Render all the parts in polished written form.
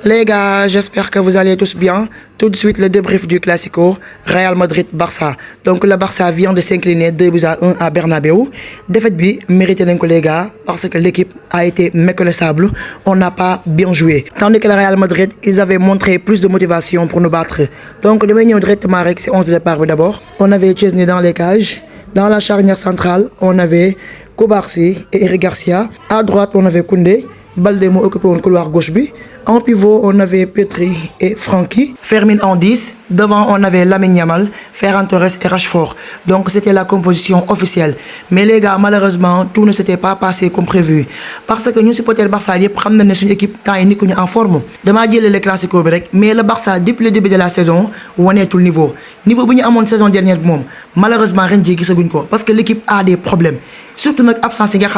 Les gars, j'espère que vous allez tous bien. Tout de suite, le débrief du Classico, Real Madrid-Barça. Donc, le Barça vient de s'incliner 2-1 à Bernabeu. Défaite bi, mérité les gars, parce que l'équipe a été méconnaissable. On n'a pas bien joué. Tandis que le Real Madrid, ils avaient montré plus de motivation pour nous battre. Donc, nous venons directement avec ces 11 de départ d'abord. On avait Chesney dans les cages. Dans la charnière centrale, on avait Kobarsi et Eric Garcia. À droite, on avait Koundé. Baldemo occupé le couloir gauche. En pivot, on avait Petri et Francky. Fermin en 10. Devant, on avait Lamine Yamal, Ferran Torres et Rashford. Donc, c'était la composition officielle. Mais les gars, malheureusement, tout ne s'était pas passé comme prévu. Parce que nous, supporters Barça, nous avons une équipe quand ils sont en forme. Demain, il y a le Classico, mais le Barça, depuis le début de la saison, on est tout le niveau. Niveau que nous avons la saison dernière, malheureusement, rien ne parce que l'équipe a des problèmes. Surtout notre absence, même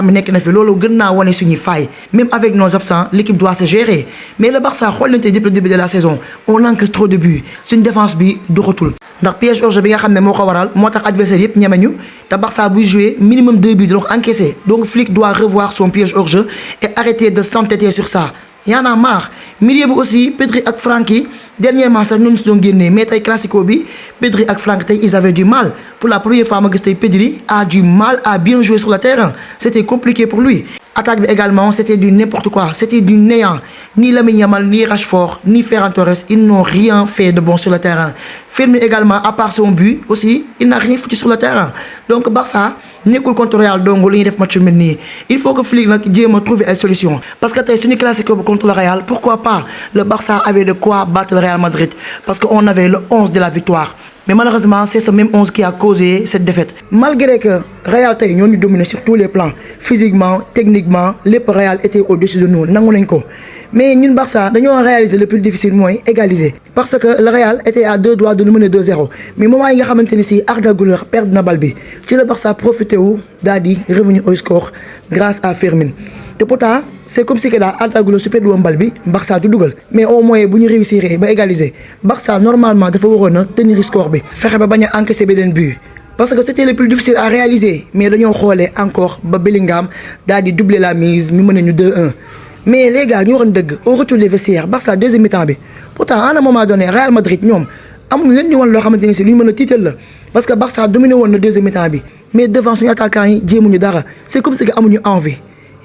avec nos absents, l'équipe doit se gérer. Mais le Barça, depuis le début de la saison, on encaisse trop de buts. C'est une défense bi du retour. Dans le piège hors-jeu, adversaire yep ñamañu ta Barça buy jouer minimum 2 buts donc encaissé. Donc Flick doit revoir son piège hors-jeu et arrêter de s'entêter sur ça. Y en a marre. Milieu aussi, Pedri et Francky, dernièrement, ça nous ont gagné. Mais tay Classico bi, Pedri et Francky, ils avaient du mal. Pour la première fois, Pedri a du mal à bien jouer sur le terrain. C'était compliqué pour lui. Attaque également, c'était du n'importe quoi. C'était du néant. Ni Lamine Yamal, ni Rashford, ni Ferran Torres, ils n'ont rien fait de bon sur le terrain. Fermi également, à part son but aussi, il n'a rien foutu sur le terrain. Donc Barça, nekkul contre Real donc li def match mel il faut que Flick nak jéem trouver une solution parce que tay suñu classico contre le Real, pourquoi pas le Barça avait de quoi battre le Real Madrid parce qu'on avait le 11 de la victoire. Mais malheureusement, c'est ce même 11 qui a causé cette défaite. Malgré que Real tay ñoo ñu dominé sur tous les plans, physiquement, techniquement, le Real était au-dessus de nous, nangu nañ ko. Mais ñun Barça dañoo réaliser le plus difficile mooy égaliser parce que le Real était à 2 doigts de nous mener 2-0 mais moment yi nga xamanteni ci Arda Güler perd na balle bi ci le Barça profité wu daal di revenir au score grâce à Fermin. te pourtant c'est comme si que daal Arda Güler su perdre woon balle bi Barça du dugal mais au moins bu ñu réussir ba égaliser Barça normalement dafa waroon a tenir score bi fexe ba bañ a encaisser beneen but. Parce que c'était le plus difficile à réaliser mais dañoo xoolee encore ba Bellingham daal di doubler la mise ñu mën ñu 2-1. Mais les gars, nous on retourne les vestiaires. Barça deuxième mi-temps. Pourtant, à un moment donné, Real Madrid, nous avons le titre. Parce que Barça a dominé le deuxième mi-temps. Mais devant son attaquant, c'est comme si nous avons envie.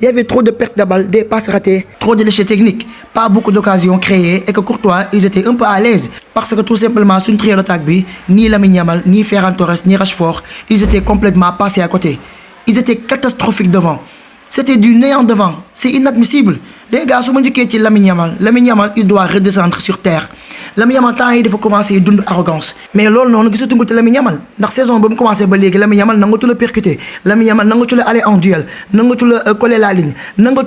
Il y avait trop de pertes de balles, des passes ratées, trop de déchets techniques, pas beaucoup d'occasions créées et que Courtois, ils étaient un peu à l'aise. Parce que tout simplement, sur une trio d'attaque, ni Lamine Yamal, ni Ferran Torres, ni Rashford, ils étaient complètement passés à côté. Ils étaient catastrophiques devant. C'était du néant devant. C'est inadmissible. Les gars, si on dit que Lamine Yamal, il doit redescendre sur terre. Lamine Yamal, il faut commencer à donner arrogance. Mais là, on a vu que Lamine Yamal, dans la saison, on a commencé à dire que Lamine Yamal n'a pas le percuter. Lamine Yamal n'a pas aller en duel, n'a pas coller la ligne, n'a pas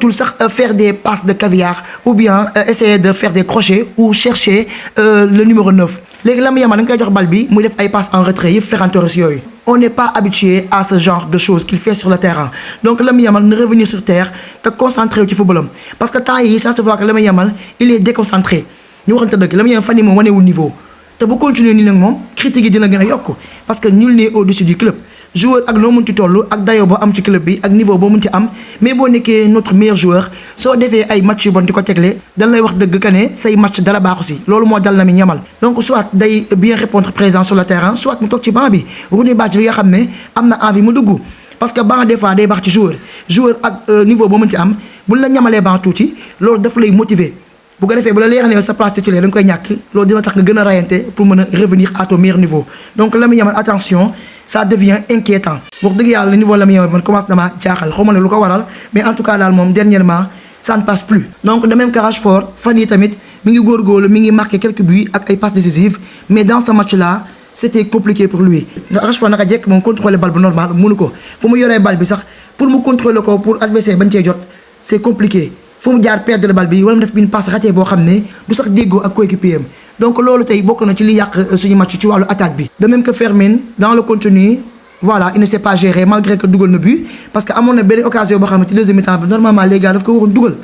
faire des passes de caviar ou bien essayer de faire des crochets ou chercher le numéro 9. Les Lamine Yamal, il a balbi, il fait des passes en retrait, il fait un tour. On n'est pas habitué à ce genre de choses qu'il fait sur le terrain. Donc Lamine Yamal ne revenir sur terre, te concentrer au football. Parce que tant ça se voit que Lamine Yamal, il est déconcentré. Nous avons dit que Lamine Yamal est au niveau. Tu peux continuer à critiquer dina gëna yok parce que nul n'est au-dessus du club. Joueur ak no mën ci tollu ak dayo bo am ci club bi ak niveau bo mën ci am mais bo nekké notre meilleur joueur so défé ay match yu bon diko téglé dañ lay wax deug kané say match dala baax aussi lolu mo dal Lamine Yamal. Donc soit day bien répondre présent sur le terrain soit mu tok ci banc bi Rooney Badji bi nga xamné amna envie mu dugg parce que banc des fois day baax ci joueur ak niveau bo mën ci am buñ la ñamalé banc touti lolu daf lay motiver. Bu ko defee bu la leeralee sa place titulaire da nga koy ñàkk loolu dina tax nga gën a rayante pour mën a revenir à ton meilleur niveau. Donc Lamine Yamal attention ça devient inquiétant. wax dëgg yàlla le niveau Lamine Yamal man commence na ma jaaxal xaw ma ne lu ko waral mais en tout cas daal moom dernièrement ça ne passe plus. Donc de même que Rashford fan yi tamit mi ngi góorgóorlu mi ngi marqué quelques buts ak ay passes décisives mais dans ce match là c'était compliqué pour lui. Rashford naka jekk moom contrôler balle bu normal mënu ko fu mu yoree balle bi sax pour mu contrôler ko pour adversaire bañ cee jot c'est compliqué. Faut me dire perdre le bal bi wala mu def une passe ratée boo xam ne du sax déggoo ak coéquipier am donc loolu tey bokk na ci li yàq suñu match ci wàllu attaque bi. De même que Fermin dans le contenu voilà il ne s'est pas géré malgré que dugal na but parce que amoon na benn occasion boo xam ne ci deuxième mi-temps bi normalement les gars daf ko waroon dugal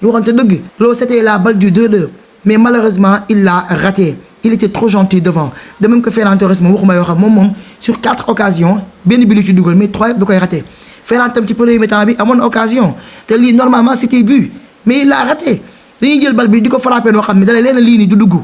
ñu waxante dëgg loolu c'était la balle du 2-2 mais malheureusement il l'a raté. Il était trop gentil devant. De même que Ferran Torres moom waxuma yoo xam moom sur 4 occasions benn bi lu ci dugal mais 3 yëpp da koy raté. Ferran tam ci premier mi-temps bi amoon occasion te lii normalement c'était but. Mais il l'a raté. dañuy jël bal bi di ko frappé noo xam ne dalee leen lii nii du dugg.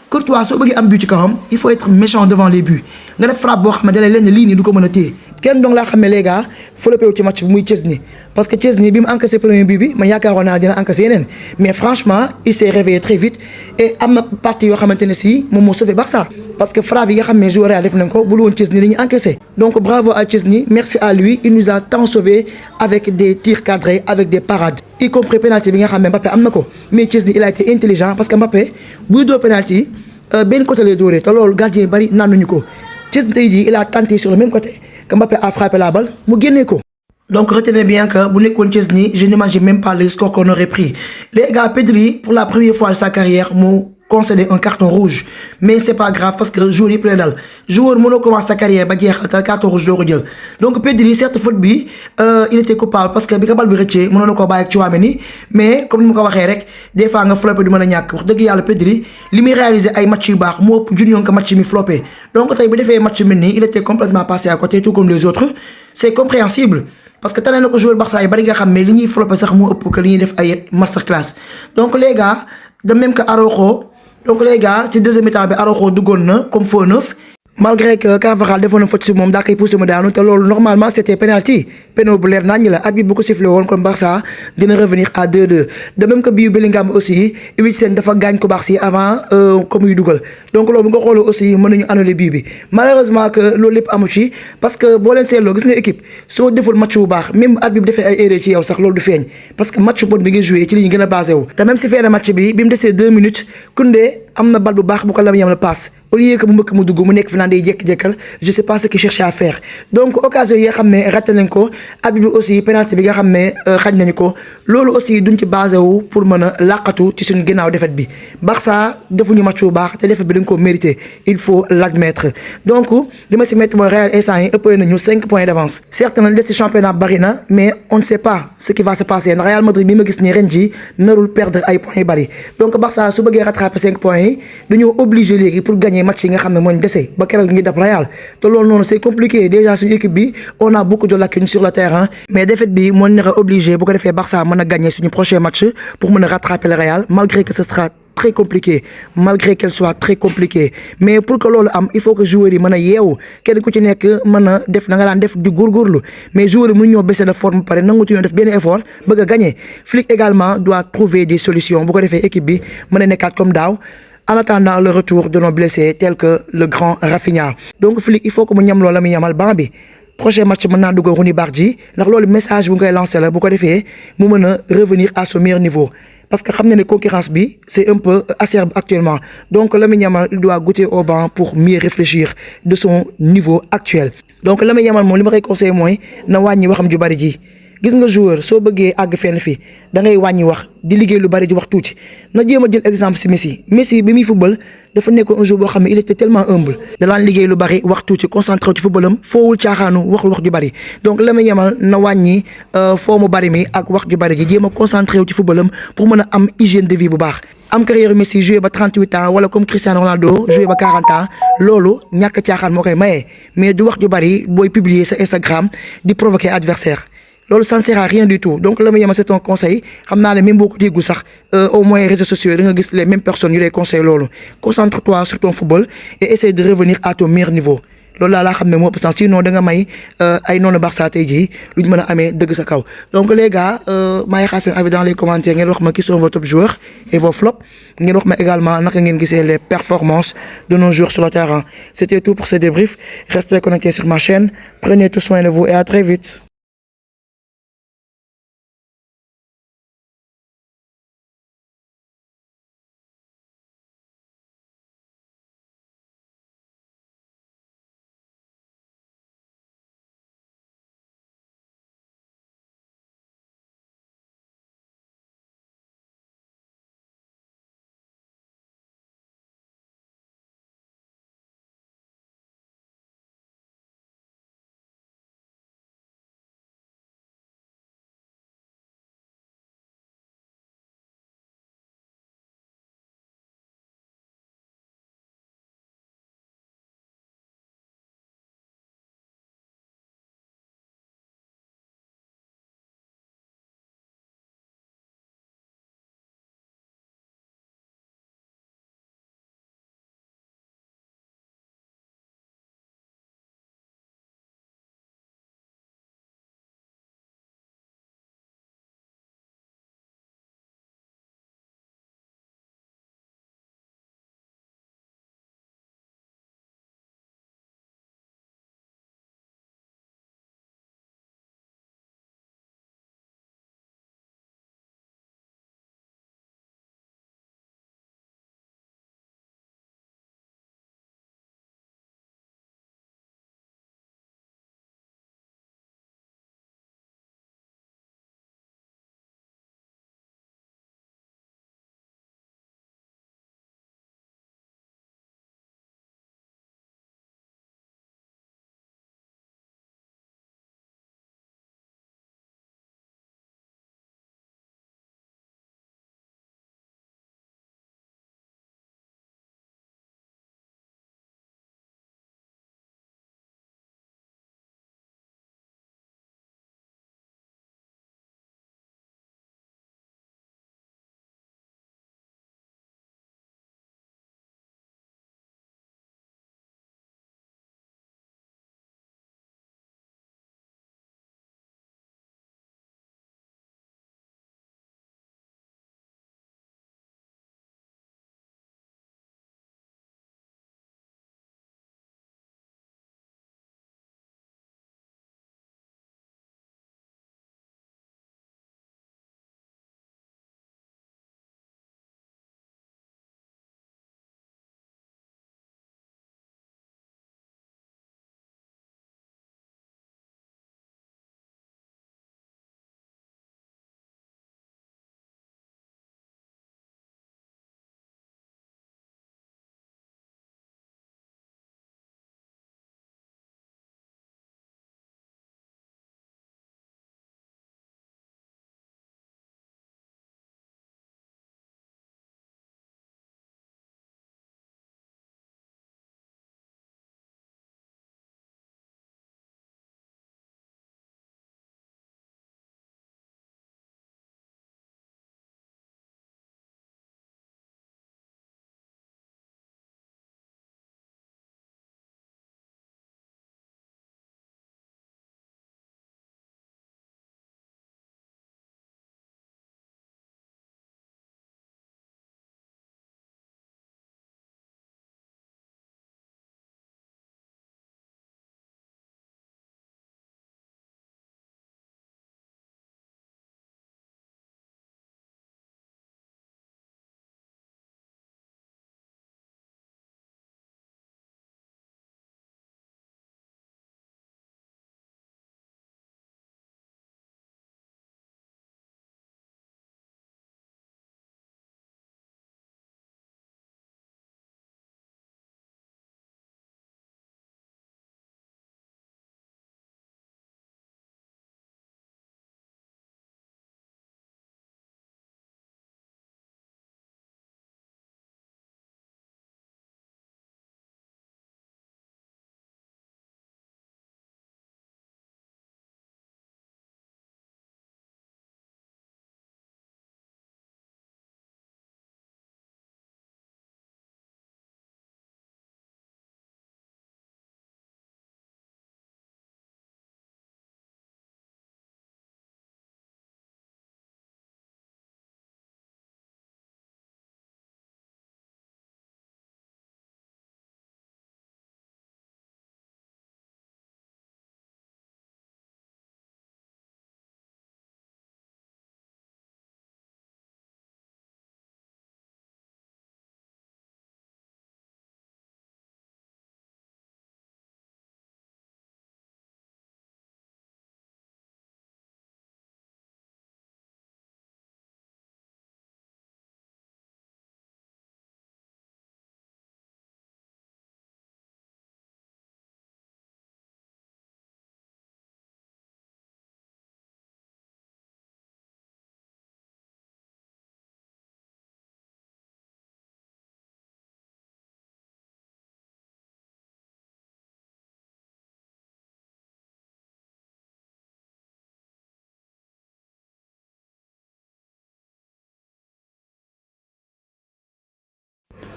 Courtois soo bëggee am but ci kawam il faut être méchant devant les buts nga def frappe boo xam ne dalee leen lii nii du ko mën a téye kenn donc laa xam ne les gars flopé wu ci match bi muy Chesney parce que Chesney bi mu encaissé premier but bi man yaakaaroon naa dina encaissé yeneen mais franchement il s'est réveillé très vite et am na partie yoo xamante ne si moom moo sauvé Barça parce que frappe yi nga xam ne joueur Real def nañ ko bul woon Chesney dañuy encaissé donc bravo à Chesney merci à lui il nous a tant sauvé avec des tirs cadrés avec des parades y compris penalty bi nga xam ne Mbappé am na ko mais Chesney il a été intelligent parce que Mbappé buy doo penalty benn côté lay dóoree te loolu gardien bari naanuñu ko Chesney tey jii il a tenté sur le même côté que Mbappé a frappé la balle mu génnee ko. Donc retenez bien que bu nekkoon Chesney je n'imagine même pas le score qu'on aurait pris les gars. Pedri pour la première fois de sa carrière mu concédé un carton rouge mais c'est pas grave parce que joueur yëpp lay dal joueur mënoo commencer sa carrière ba jeexal te carton rouge doo ko jël donc Pedri certes faute bi il était coupable parce que bi ko bal bi rëccee mënoon na koo bàyyi ak Tchouaméni mais comme ni ma ko waxee rek des fois nga floppé du mën a ñàkk wax dëgg yàlla Pedri li muy réalisé ay match yu baax moo ëpp junniyoon ko match mi floppé donc tey bu defee match mel nii il était complètement passé à côté tout comme les autres c'est compréhensible parce que tane na ko joueur Barça yi bari nga xam ne li ñuy floppé sax moo ëpp que li ñuy def ay masterclass donc les gars de même que Araujo. Donc les gars ci deuxième mi-temps bi Araujo duggoon na comme faux neuf malgré que Carvajal defoon na faute si moom daa koy poussé mu daanu te loolu normalement c'était penalty péno bu leer naññ la arbitre bu ko sifflé woon kon Barça dina revenir à 2-2 de même que bii Bellingham aussi Huijsen dafa gaañ ko baax si avant comme yu dugal donc loolu bu nga xoolee aussi mën nañu annuler bii bi malheureusement que loolu lépp amu ci parce que boo leen seetloo gis nga équipe soo deful match bu baax même arbitre bi defee ay erreur ci yow sax loolu du feeñ parce que match bon bi nga joué ci li ñu gën a basé wu te même si feene match bi mu desee 2 minutes Koundé am na bal bu baax bu ko Lamine Yamal passe au lieu que mu mbëkk mu dugg mu nekk fi naan day jékki-jékkal je sais pas ce qu'il cherchait à faire donc occasion yi nga xam ne raté nañ ko arbitre bi aussi penalty bi nga xam ne xañ nañu ko loolu aussi duñ ci basé wu pour mën a làqatu ci suñu ginnaaw défaite bi Barça defuñu match bu baax te défaite bi dañ ko mérité il faut l'admettre donc li ma si métti mooy Real instant yi ëppale nañu 5 points d'avance certes na des ci championnat bari na mais on ne sait pas ce qui va se passer ndax Real Madrid bi ma gis ni ren ji narul perdre ay points yu bari donc Barça su bëggee rattraper 5 points yi dañoo obligé léegi pour gagner match yi nga xam ne mooñ dese ba keroog ñu ngi dab Real te loolu noonu c'est compliqué déjà suñu équipe bi on a beaucoup de lacunes sur le terrain mais défaite bi moo nar a obligé bu ko defee Barça mën a gagner suñu prochain match pour mën a rattraper le Real malgré que ce sera très compliqué malgré qu'elle soit très compliquée mais pour que loolu am il faut que joueurs yi mën a yeewu kenn ku ci nekk mën a def na nga daan def di góorgóorlu mais joueurs yi mënu ñoo baisser de forme pare nangu ci ñoo def benn effort bëgg a gagner. Flick également doit trouver des solutions bu ko defee équipe bi mën a nekkaat comme daaw en attendant le retour de nos blessés tels que le grand Rafinha. Donc Flick il faut que mu ñam loola mu ñamal banc bi prochain match mën naa dugal Rooney Bardi ndax loolu message bu ngay lancé la bu ko defee mu mën a revenir à son meilleur niveau parce que xam na ne concurrence bi c'est un peu acerbe actuellement donc Lamine Yamal il doit goûter au banc pour mieux réfléchir de son niveau actuel. Donc Lamine Yamal moom li ma koy conseillé mooy na wàññi waxam ju bari ji gis nga joueur soo bëggee àgg fenn fi da ngay wàññi wax di liggéey lu bari di wax tuuti na jéem a jël exemple ci Messi bi muy football dafa nekkoon un joueur boo xam ne il était tellement humble da daan liggéey lu bari wax tuuti concentré ci footballam foowul caaxaanu waxul wax ju bari donc Lamine Yamal na wàññi foo mu bari mi ak wax ju bari ji jéem a concentré wu ci footballam pour mën a am hygiène de vie bu baax. am carrière Messi joué ba 38 ans wala comme Cristiano Ronaldo joué ba 40 ans loolu ñàkk caaxaan moo koy maye mais du wax ju bari booy publier sa Instagram di provoquer adversaire loolu ça ne sert à rien du tout donc Lamine Yamal c'est un conseil xam naa ne même boo ko déggul sax au moins réseaux sociaux da nga gis les mêmes personnes yu lay conseil loolu concentre-toi sur ton football et essaie de revenir à ton meilleur niveau loolu laa xam ne moo ëpp sens sinon da nga may ay noonu Barça tey jii lu ñu mën a amee dëgg sa kaw donc les gars maa ngi xaar seen avis dans les commentaires ngeen wax ma qui sont vos top joueurs et vos flops ngeen wax ma également naka ngeen gisee les performances de nos joueurs sur le terrain. C'était tout pour ce débrief, restez connectés sur ma chaîne, prenez tout soin de vous et à très vite.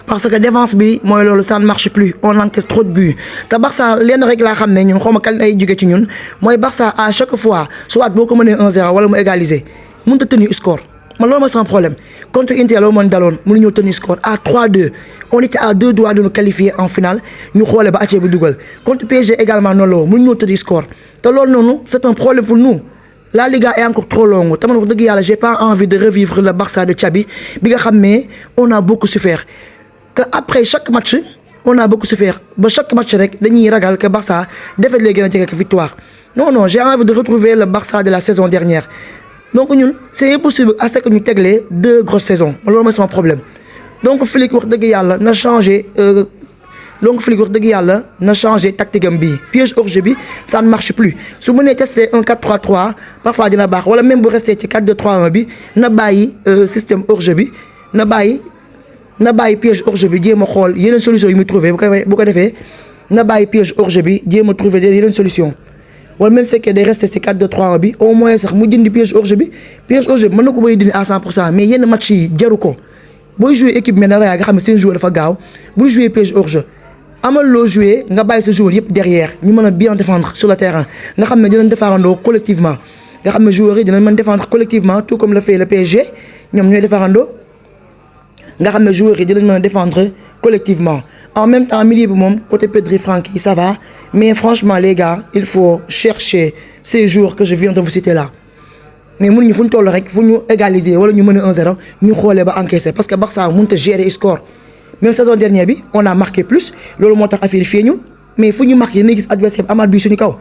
parce que défense bi mooy loolu ça ne marche plus on encaisse trop de buts te Barça lenn rek laa xam ne ñun xaw ma kan ay jóge ci ñun mooy Barça à chaque fois soit boo ko mënee 1-0 wala mu égaliser mënut a tenir score man loolu mooy sans problème contre Inter la mën daloon mënuñoo tenir score à 3-2 on était à 2 doigts de nous qualifier en finale ñu xoolee ba àccee bi dugal contre PSG également noonu la woon mënuñoo tenir score te loolu noonu c'est un problème pour nous. La Liga est encore trop longue te man wax dëgg yàlla j'ai pas envie de revivre le Barça de Xavi bi nga xam ne on a beaucoup souffert que après chaque match on a beaucoup souffert ba chaque match rek dañuy ragal que Barça défaite lay gën a jege que victoire non j'ai envie de retrouver le Barça de la saison dernière donc ñun c'est impossible à ce que ñu teglee 2 grosses saisons loolu mooy sama problème donc Flick wax dëgg yàlla na changé tactique am bii piège hors jeu bi ça ne marche plus su mënee tester un 4-3-3 parfois dina baax wala même bu resté ci 4-2-3-1 bi na bàyyi système hors jeu bi na bàyyi piège hors jeu bi jéem a xool yeneen solution yi muy trouver bu ko defee na bàyyi piège hors jeu bi jéem a trouver yeneen solution wala même fekkee day resté ci 4-2-3-1 bi au moins sax mu dindi piège hors jeu bi mën na ko bay dindi à 100% mais yenn match yi jaru ko booy jouer équipe mel na Real nga xam ne seen joueur dafa gaaw bu jouer piège hors jeu amal loo jouer nga bàyyi sa joueur yëpp derrière ñu mën a bien défendre sur le terrain nga xam ne dinañ défendandoo collectivement nga xam ne joueurs yi dinañ mën défendre collectivement tout comme le fait le PSG ñoom ñooy défendandoo nga xam ne joueurs yi dinañ mën a défendre collectivement en même temps milieu bi moom côté Pedri Frenkie ça va mais franchement les gars il faut chercher ces joueurs que je viens de vous citer là mais mënuñu fu ñu toll rek fu ñu égaliser wala ñu mën a 1-0 ñu xoolee ba encaisser parce que Barça mënut a gérer score même saison dernière bi on a marqué plus loolu moo tax affaire yi fii ñu mais fu ñu marqué dañuy gis adversaire bi amaat bi suñu kaw.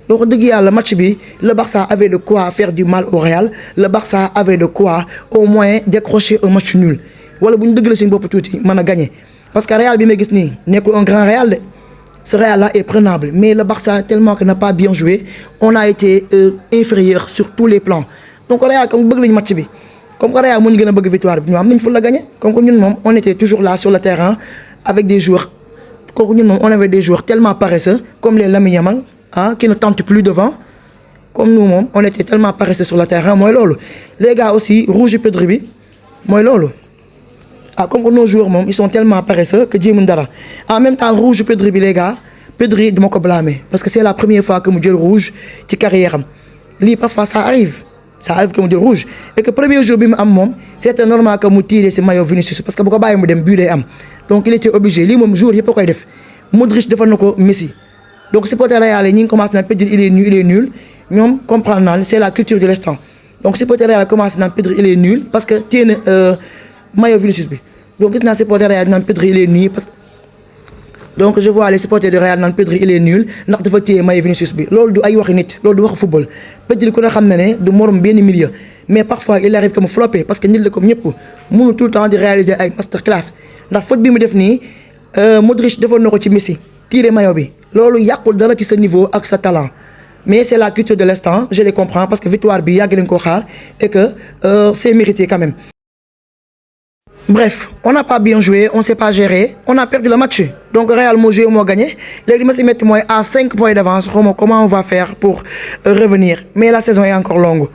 donc dëgg yàlla match bi le Barça avait de quoi faire du mal au Real le Barça avait de quoi au moins décrocher un match nul wala bu ñu dëggalee suñu bopp tuuti mën a gagner parce que Real bi may gis nii nekkul un grand Real de ce Real là est prenable mais le Barça tellement que n'a pas bien joué on a été inférieur sur tous les plans donc Real comme bëgg lañu match bi. Comme que Real moo ñu gën a bëgg victoire bi ñu am nañ fu la gagner comme que ñun moom on était toujours là sur le terrain avec des joueurs kooku ñun moom on avait des joueurs tellement paresseux comme les Lamine Yamal qui ne tentent plus devant comme nous moom on était tellement paresseux sur le terrain mooy loolu. Les gars aussi rouge Pedri bi mooy loolu comme que nos joueurs moom ils sont tellement paresseux que jéemuñ dara en même temps rouge Pedri bi les gars Pedri dama ko blâmer parce que c'est la première fois que mu jël rouge ci carrière am lii parfois ça arrive que mu jël rouge et que premier jour bi mu am moom c'était normal que mu tiré ci maillot Vinicius parce que bu ko bàyyi mu dem but day am donc il était obligé lii moom jour yëpp a koy def Modric defal na ko Messi donc supporter Real yi ñi ngi commencé naan Pedri il est nul ñoom comprendre naa c'est la culture de l'instant donc supporter Real commencé naan Pedri il est nul parce que téye na maillot Vinicius bi donc gis naa supporter Real naan Pedri il est nul parce que donc je vois les supporters de Real naan Pedri il est nul ndax dafa téye maillot Vinicius bi loolu du ay waxi nit loolu du waxu football Pedri ku ne xam ne du morom benn milieu mais parfois il arrive que mu flopper parce que nit la comme ñëpp mënu tout le temps di réaliser ay masterclass ndax faute bi mu def nii Modric defoon na ko ci Messi tiré maillot bi loolu yàqul dara ci sa niveau ak sa talent mais c'est la culture de l'instant je les comprends parce que victoire bi yàgg nañ koo xaar et que c'est mérité quand même. Bref, on n'a pas bien joué, on ne s'est pas géré, on a perdu le match. Donc Real moo joué moo gagné. Léegi ma si metti mooy à 5 points d'avance xawma comment on va faire pour revenir. Mais la saison est encore longue.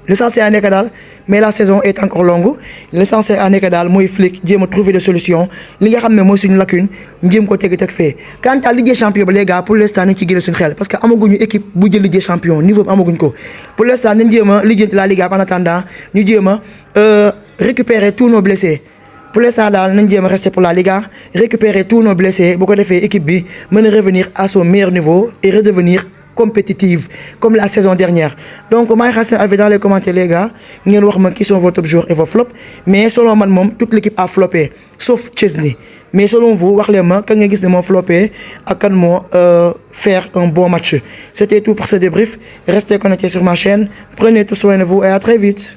L'essentiel nekk daal mais la saison est encore longue. L'essentiel nekk daal mooy Flick jéem a trouver des solutions li nga xam ne mooy suñu lacune jéem ko teg fee. Quant à Ligue des Champions ba les gars pour l'instant nañ ci génne suñu xel parce que amaguñu équipe bu jël Ligue des Champions niveau bi amaguñ ko. Pour l'instant nañ jéem a lijjanti la Liga en attendant ñu jéem a récupérer tous nos blessés. Pour l'instant daal nañ jéem a rester pour la Liga récupérer tous nos blessés bu ko defee équipe bi mën a revenir à son meilleur niveau et redevenir compétitive comme la saison dernière. Donc maa ngi xaar seen avis dans les commentaires les gars ngeen wax ma qui sont vos top joueurs et vos flops mais selon man moom toute l'équipe a floppé sauf Chesney mais selon vous wax leen ma kan nga gis ne moo floppé ak kan moo faire un bon match. C'était tout pour ce débrief. Restez connectés sur ma chaîne. Prenez tout soin de vous et à très vite.